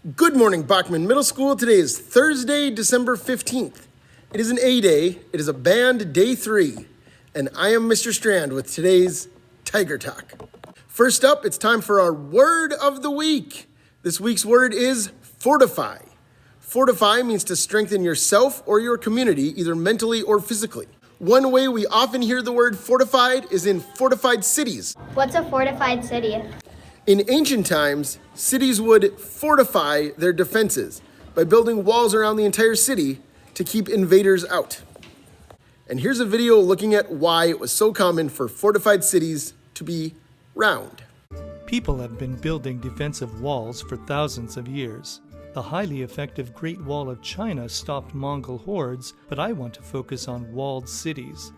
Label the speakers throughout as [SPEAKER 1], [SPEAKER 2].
[SPEAKER 1] Good morning, Bachman Middle School. Today is Thursday, December 15th. It is an A day. It is a band day 3. And I am Mr. Strand with today's Tiger Talk. First up, it's time for our word of the week. This week's word is fortify. Fortify means to strengthen yourself or your community, either mentally or physically. One way we often hear the word fortified is in fortified cities.
[SPEAKER 2] What's a fortified city?
[SPEAKER 1] In ancient times, cities would fortify their defenses by building walls around the entire city to keep invaders out. And here's a video looking at why it was so common for fortified cities to be round.
[SPEAKER 3] People have been building defensive walls for thousands of years. The highly effective Great Wall of China stopped Mongol hordes, but I want to focus on walled cities.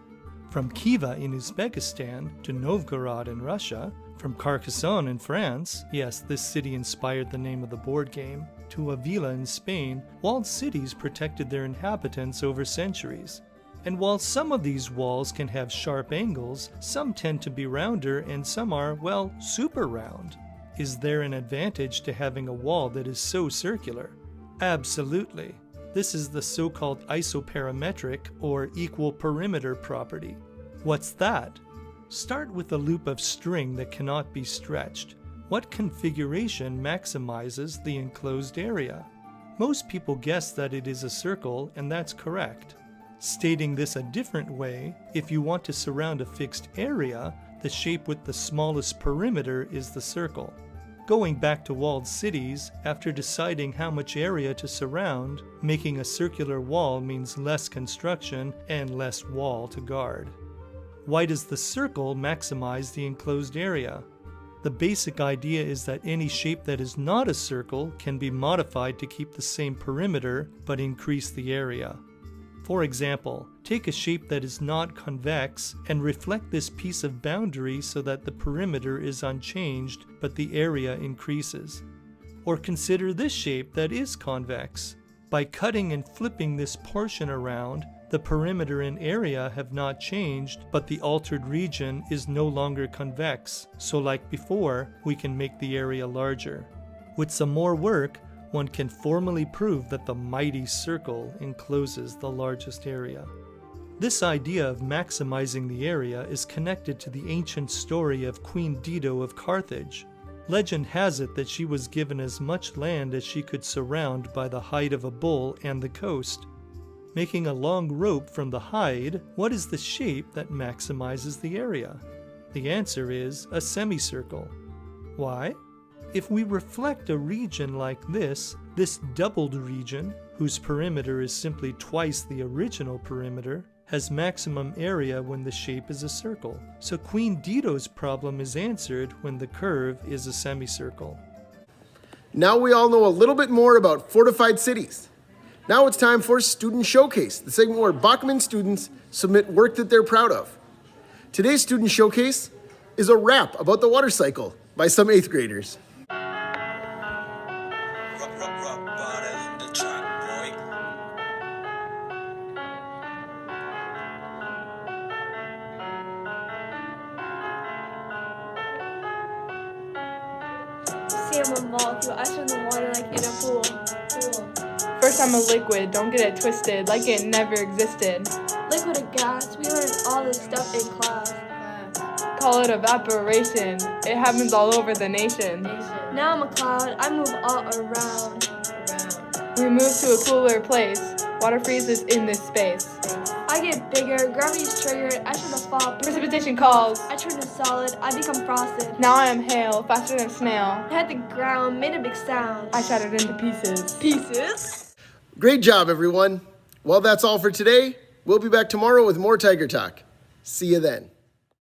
[SPEAKER 3] From Khiva in Uzbekistan to Novgorod in Russia, from Carcassonne in France, yes, this city inspired the name of the board game, to Avila in Spain, walled cities protected their inhabitants over centuries. And while some of these walls can have sharp angles, some tend to be rounder and some are, well, super round. Is there an advantage to having a wall that is so circular? Absolutely. This is the so-called isoperimetric or equal perimeter property. What's that? Start with a loop of string that cannot be stretched. What configuration maximizes the enclosed area? Most people guess that it is a circle, and that's correct. Stating this a different way, if you want to surround a fixed area, the shape with the smallest perimeter is the circle. Going back to walled cities, after deciding how much area to surround, making a circular wall means less construction and less wall to guard. Why does the circle maximize the enclosed area? The basic idea is that any shape that is not a circle can be modified to keep the same perimeter but increase the area. For example, take a shape that is not convex and reflect this piece of boundary so that the perimeter is unchanged but the area increases. Or consider this shape that is convex. By cutting and flipping this portion around, the perimeter and area have not changed, but the altered region is no longer convex, so like before, we can make the area larger. With some more work, one can formally prove that the mighty circle encloses the largest area. This idea of maximizing the area is connected to the ancient story of Queen Dido of Carthage. Legend has it that she was given as much land as she could surround by the hide of a bull and the coast. Making a long rope from the hide, what is the shape that maximizes the area? The answer is a semicircle. Why? If we reflect a region like this doubled region, whose perimeter is simply twice the original perimeter, has maximum area when the shape is a circle. So Queen Dido's problem is answered when the curve is a semicircle.
[SPEAKER 1] Now we all know a little bit more about fortified cities. Now it's time for Student Showcase, the segment where Bachman students submit work that they're proud of. Today's Student Showcase is a rap about the water cycle by some 8th graders.
[SPEAKER 4] See, I'm a molecule. I swim in the water like in a pool. First I'm a liquid, don't get it twisted, like it never existed.
[SPEAKER 5] Liquid or gas, we learned all this stuff in class.
[SPEAKER 4] Call it evaporation, it happens all over the nation.
[SPEAKER 5] Now I'm a cloud, I move all around.
[SPEAKER 4] We move to a cooler place, water freezes in this space.
[SPEAKER 5] I get bigger, gravity's triggered, I turn to fall.
[SPEAKER 4] Precipitation calls.
[SPEAKER 5] I turn to solid, I become frosted.
[SPEAKER 4] Now I am hail, faster than a snail.
[SPEAKER 5] I hit the ground, made a big sound.
[SPEAKER 4] I shattered into pieces. Pieces?
[SPEAKER 1] Great job, everyone. Well, that's all for today. We'll be back tomorrow with more Tiger Talk. See you then.